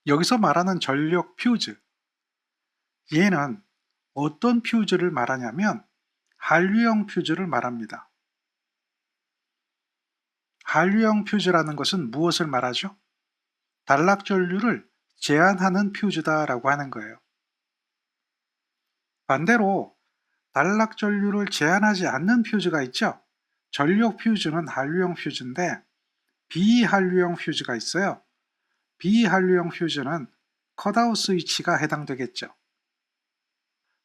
여기서 말하는 전력 퓨즈, 얘는 어떤 퓨즈를 말하냐면 한류형 퓨즈를 말합니다. 한류형 퓨즈라는 것은 무엇을 말하죠? 단락전류를 제한하는 퓨즈다라고 하는 거예요. 반대로 단락전류를 제한하지 않는 퓨즈가 있죠. 전력 퓨즈는 한류형 퓨즈인데 비한류형 퓨즈가 있어요. 비한류형 퓨즈는 컷아웃 스위치가 해당되겠죠.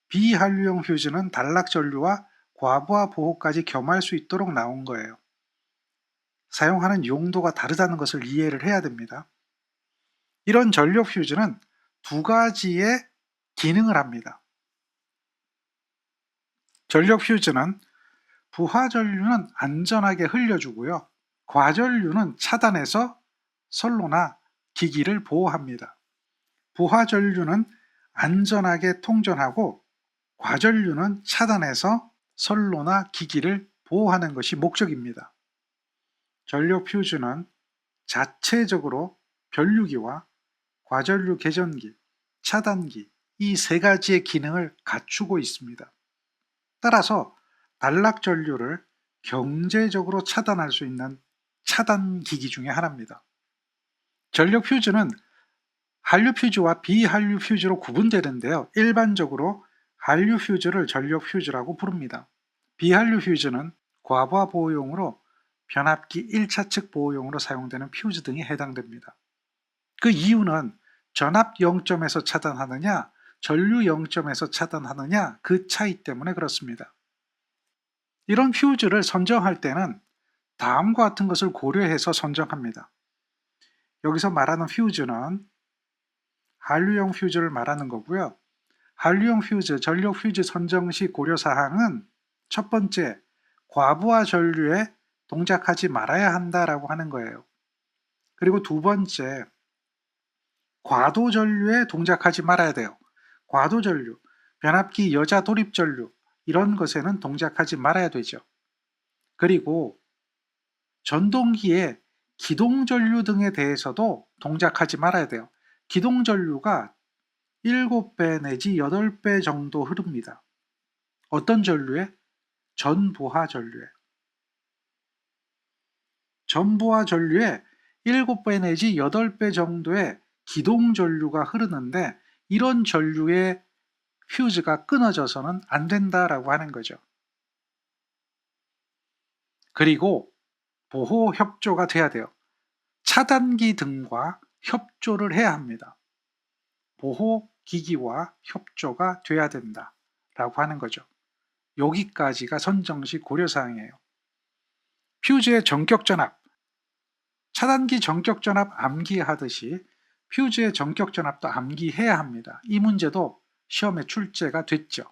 비한류형 퓨즈는 단락전류와 과부하 보호까지 겸할 수 있도록 나온 거예요. 사용하는 용도가 다르다는 것을 이해를 해야 됩니다. 이런 전력 퓨즈는 두 가지의 기능을 합니다. 전력 퓨즈는 부하전류는 안전하게 흘려주고요. 과전류는 차단해서 선로나 기기를 보호합니다. 부하전류는 안전하게 통전하고 과전류는 차단해서 선로나 기기를 보호하는 것이 목적입니다. 전력 퓨즈는 자체적으로 변류기와 과전류 개전기, 차단기 이 세 가지의 기능을 갖추고 있습니다. 따라서 단락전류를 경제적으로 차단할 수 있는 차단기기 중에 하나입니다. 전력 퓨즈는 한류 퓨즈와 비한류 퓨즈로 구분되는데요. 일반적으로 한류 퓨즈를 전력 퓨즈라고 부릅니다. 비한류 퓨즈는 과부하 보호용으로 변압기 1차 측 보호용으로 사용되는 퓨즈 등에 해당됩니다. 그 이유는 전압 0점에서 차단하느냐, 전류 0점에서 차단하느냐 그 차이 때문에 그렇습니다. 이런 퓨즈를 선정할 때는 다음과 같은 것을 고려해서 선정합니다. 여기서 말하는 퓨즈는 한류형 퓨즈를 말하는 거고요. 한류형 퓨즈, 전력 퓨즈 선정 시 고려사항은 첫 번째, 과부하 전류에 동작하지 말아야 한다라고 하는 거예요. 그리고 두 번째, 과도 전류에 동작하지 말아야 돼요. 과도 전류, 변압기 여자 돌입 전류 이런 것에는 동작하지 말아야 되죠. 그리고 전동기의 기동 전류 등에 대해서도 동작하지 말아야 돼요. 기동 전류가 7배 내지 8배 정도 흐릅니다. 어떤 전류에? 전부하 전류에. 전부하 전류에 7배 내지 8배 정도의 기동 전류가 흐르는데 이런 전류의 퓨즈가 끊어져서는 안 된다라고 하는 거죠. 그리고 보호 협조가 돼야 돼요. 차단기 등과 협조를 해야 합니다. 보호 기기와 협조가 돼야 된다라고 하는 거죠. 여기까지가 선정 시 고려사항이에요. 퓨즈의 전격 전압, 차단기 전격 전압 암기하듯이 퓨즈의 전격 전압도 암기해야 합니다. 이 문제도 시험에 출제가 됐죠.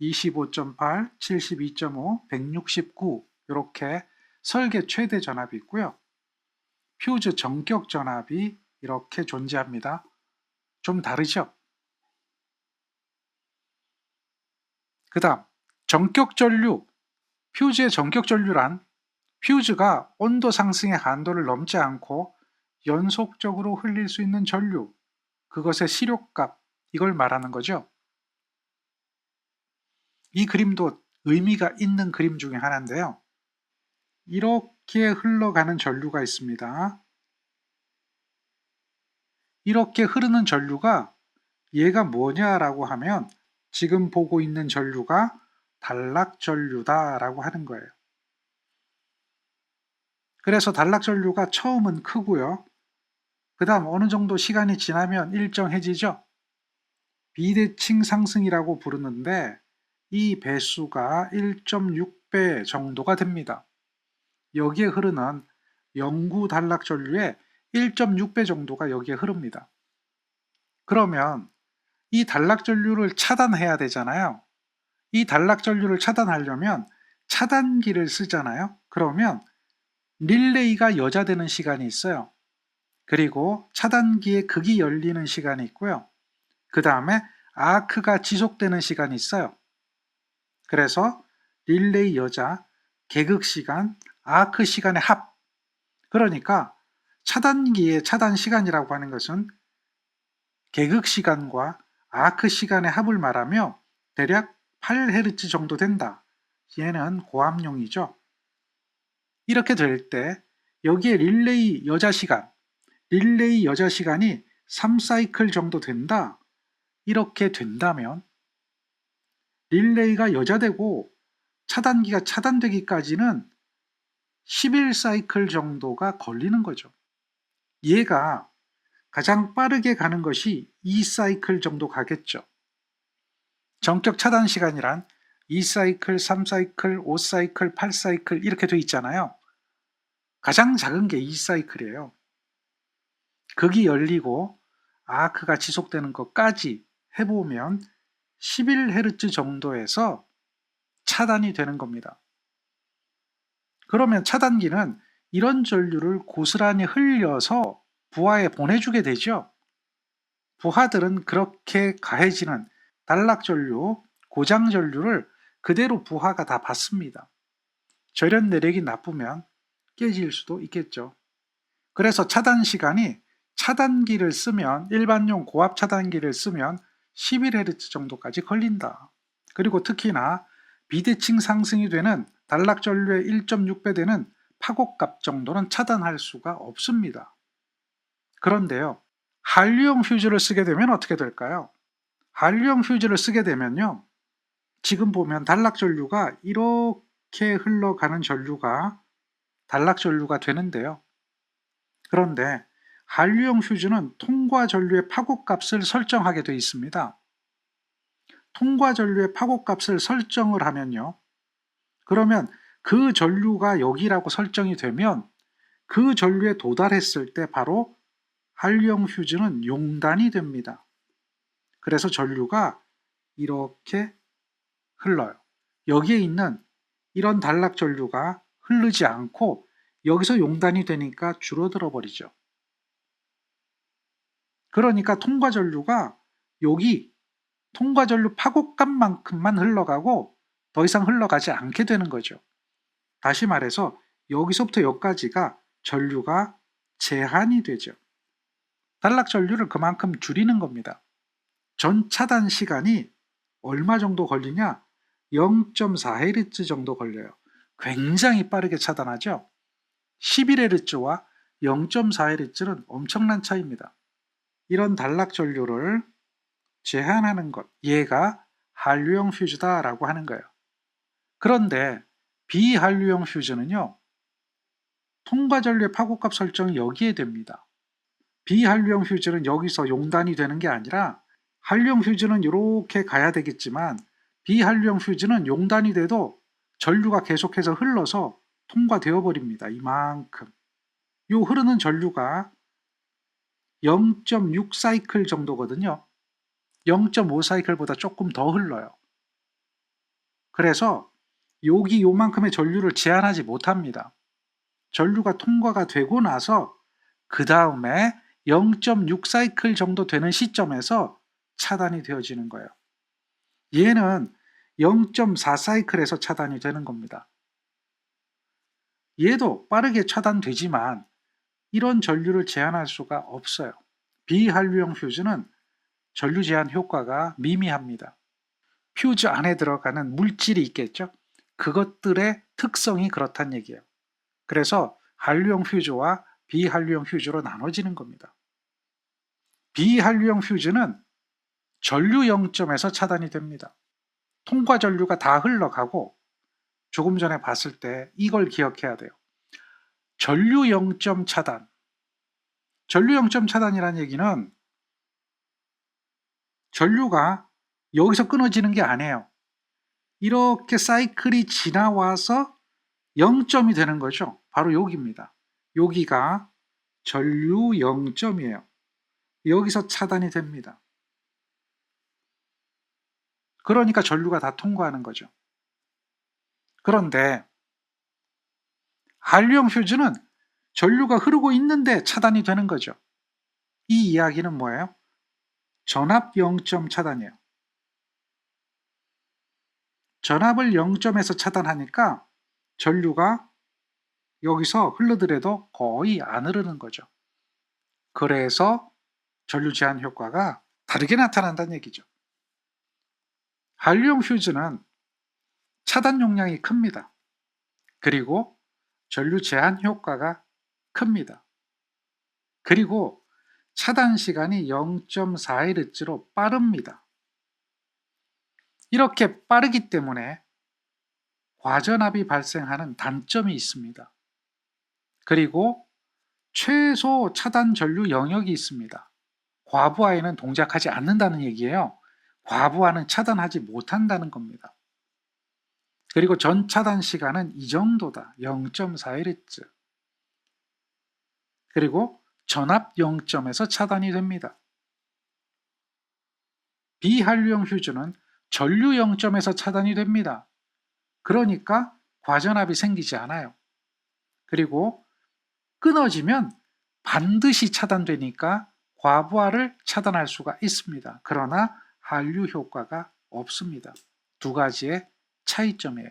25.8, 72.5, 169 이렇게 설계 최대 전압이 있고요. 퓨즈 전격 전압이 이렇게 존재합니다. 좀 다르죠? 그 다음 전격 전류, 퓨즈의 전격 전류란 퓨즈가 온도 상승의 한도를 넘지 않고 연속적으로 흘릴 수 있는 전류, 그것의 시료값, 이걸 말하는 거죠. 이 그림도 의미가 있는 그림 중에 하나인데요. 이렇게 흘러가는 전류가 있습니다. 이렇게 흐르는 전류가 얘가 뭐냐라고 하면 지금 보고 있는 전류가 단락전류다라고 하는 거예요. 그래서 단락전류가 처음은 크고요. 그 다음 어느 정도 시간이 지나면 일정해지죠. 비대칭 상승이라고 부르는데 이 배수가 1.6배 정도가 됩니다. 여기에 흐르는 영구 단락전류의 1.6배 정도가 여기에 흐릅니다. 그러면 이 단락전류를 차단해야 되잖아요. 이 단락전류를 차단하려면 차단기를 쓰잖아요. 그러면 릴레이가 여자되는 시간이 있어요. 그리고 차단기의 극이 열리는 시간이 있고요. 그 다음에 아크가 지속되는 시간이 있어요. 그래서 릴레이 여자, 개극 시간, 아크 시간의 합. 그러니까 차단기의 차단 시간이라고 하는 것은 개극 시간과 아크 시간의 합을 말하며 대략 8Hz 정도 된다. 얘는 고압용이죠. 이렇게 될 때 여기에 릴레이 여자 시간이 3사이클 정도 된다. 이렇게 된다면 릴레이가 여자되고 차단기가 차단되기까지는 11사이클 정도가 걸리는 거죠. 얘가 가장 빠르게 가는 것이 2사이클 정도 가겠죠. 전격 차단 시간이란 2사이클, 3사이클, 5사이클, 8사이클 이렇게 돼 있잖아요. 가장 작은 게 2사이클이에요. 극이 열리고 아크가 지속되는 것까지 해보면 11Hz 정도에서 차단이 되는 겁니다. 그러면 차단기는 이런 전류를 고스란히 흘려서 부하에 보내주게 되죠. 부하들은 그렇게 가해지는 단락전류, 고장전류를 그대로 부하가 다 받습니다. 절연 내력이 나쁘면 깨질 수도 있겠죠. 그래서 차단 시간이 차단기를 쓰면, 일반용 고압 차단기를 쓰면 11Hz 정도까지 걸린다. 그리고 특히나 비대칭 상승이 되는 단락전류의 1.6배 되는 파고값 정도는 차단할 수가 없습니다. 그런데요, 한류용 휴즈를 쓰게 되면 어떻게 될까요? 한류용 휴즈를 쓰게 되면요, 지금 보면 단락전류가 이렇게 흘러가는 전류가 단락전류가 되는데요. 그런데 한류용 휴즈는 통과전류의 파고값을 설정하게 되어 있습니다. 통과전류의 파고값을 설정을 하면요, 그러면 그 전류가 여기라고 설정이 되면 그 전류에 도달했을 때 바로 한류용 휴즈는 용단이 됩니다. 그래서 전류가 이렇게 흘러요. 여기에 있는 이런 단락 전류가 흐르지 않고 여기서 용단이 되니까 줄어들어 버리죠. 그러니까 통과 전류가 여기 통과 전류 파고값만큼만 흘러가고 더 이상 흘러가지 않게 되는 거죠. 다시 말해서 여기서부터 여기까지가 전류가 제한이 되죠. 단락 전류를 그만큼 줄이는 겁니다. 전 차단 시간이 얼마 정도 걸리냐? 0.4Hz 정도 걸려요. 굉장히 빠르게 차단하죠. 11Hz와 0.4Hz는 엄청난 차이입니다. 이런 단락 전류를 제한하는 것, 얘가 한류용 휴즈다라고 하는 거예요. 그런데 비한류용 휴즈는요, 통과 전류의 파고값 설정이 여기에 됩니다. 비한류용 휴즈는 여기서 용단이 되는 게 아니라 한류용 휴즈는 이렇게 가야 되겠지만 비한류용 휴즈는 용단이 돼도 전류가 계속해서 흘러서 통과되어 버립니다. 이만큼. 요 흐르는 전류가 0.6사이클 정도거든요. 0.5사이클보다 조금 더 흘러요. 그래서 여기 요만큼의 전류를 제한하지 못합니다. 전류가 통과가 되고 나서 그 다음에 0.6사이클 정도 되는 시점에서 차단이 되어지는 거예요. 얘는 0.4사이클에서 차단이 되는 겁니다. 얘도 빠르게 차단되지만 이런 전류를 제한할 수가 없어요. 비한류용 휴즈는 전류 제한 효과가 미미합니다. 휴즈 안에 들어가는 물질이 있겠죠? 그것들의 특성이 그렇단 얘기예요. 그래서 한류용 휴즈와 비한류용 휴즈로 나눠지는 겁니다. 비한류용 휴즈는 전류 0점에서 차단이 됩니다. 통과 전류가 다 흘러가고 조금 전에 봤을 때 이걸 기억해야 돼요. 전류 0점 차단. 전류 0점 차단이라는 얘기는 전류가 여기서 끊어지는 게 아니에요. 이렇게 사이클이 지나와서 0점이 되는 거죠. 바로 여기입니다. 여기가 전류 0점이에요. 여기서 차단이 됩니다. 그러니까 전류가 다 통과하는 거죠. 그런데 한류용 휴즈는 전류가 흐르고 있는데 차단이 되는 거죠. 이 이야기는 뭐예요? 전압 0점 차단이에요. 전압을 0점에서 차단하니까 전류가 여기서 흘러들어도 거의 안 흐르는 거죠. 그래서 전류 제한 효과가 다르게 나타난다는 얘기죠. 한류형 휴즈는 차단 용량이 큽니다. 그리고 전류 제한 효과가 큽니다. 그리고 차단 시간이 0.4Hz로 빠릅니다. 이렇게 빠르기 때문에 과전압이 발생하는 단점이 있습니다. 그리고 최소 차단 전류 영역이 있습니다. 과부하에는 동작하지 않는다는 얘기예요. 과부하는 차단하지 못한다는 겁니다. 그리고 전 차단 시간은 이 정도다. 0.4Hz. 그리고 전압 0점에서 차단이 됩니다. 비한류형 휴즈는 전류 0점에서 차단이 됩니다. 그러니까 과전압이 생기지 않아요. 그리고 끊어지면 반드시 차단되니까 과부하를 차단할 수가 있습니다. 그러나 한류 효과가 없습니다. 두 가지의 차이점이에요.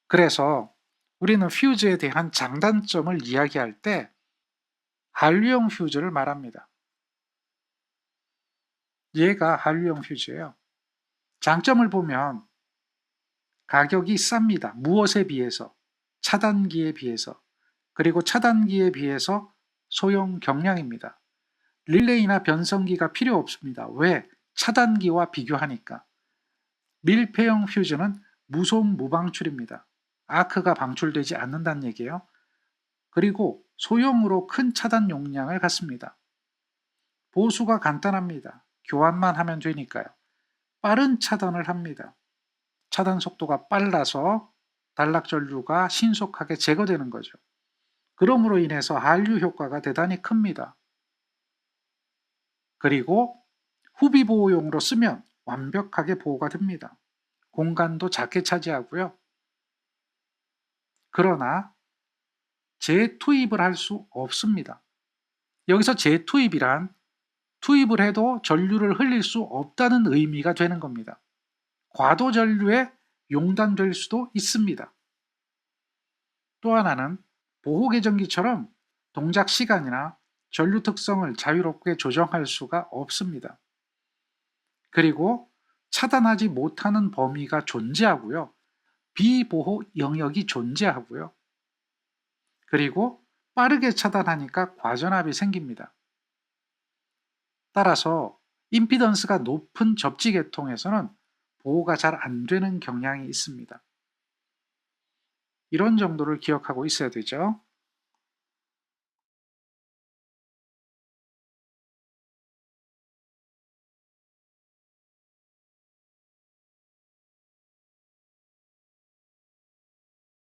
그래서 우리는 퓨즈에 대한 장단점을 이야기할 때 한류형 퓨즈를 말합니다. 얘가 한류형 퓨즈예요. 장점을 보면 가격이 쌉니다. 무엇에 비해서? 차단기에 비해서. 그리고 차단기에 비해서 소형 경량입니다. 릴레이나 변성기가 필요 없습니다. 왜? 차단기와 비교하니까. 밀폐형 퓨즈는 무손 무방출입니다. 아크가 방출되지 않는다는 얘기예요. 그리고 소형으로 큰 차단 용량을 갖습니다. 보수가 간단합니다. 교환만 하면 되니까요. 빠른 차단을 합니다. 차단 속도가 빨라서 단락전류가 신속하게 제거되는 거죠. 그러므로 인해서 한류 효과가 대단히 큽니다. 그리고 후비 보호용으로 쓰면 완벽하게 보호가 됩니다. 공간도 작게 차지하고요. 그러나 재투입을 할 수 없습니다. 여기서 재투입이란 투입을 해도 전류를 흘릴 수 없다는 의미가 되는 겁니다. 과도 전류에 용단될 수도 있습니다. 또 하나는 보호계정기처럼 동작 시간이나 전류 특성을 자유롭게 조정할 수가 없습니다. 그리고 차단하지 못하는 범위가 존재하고요. 비보호 영역이 존재하고요. 그리고 빠르게 차단하니까 과전압이 생깁니다. 따라서 임피던스가 높은 접지 계통에서는 보호가 잘 안 되는 경향이 있습니다. 이런 정도를 기억하고 있어야 되죠.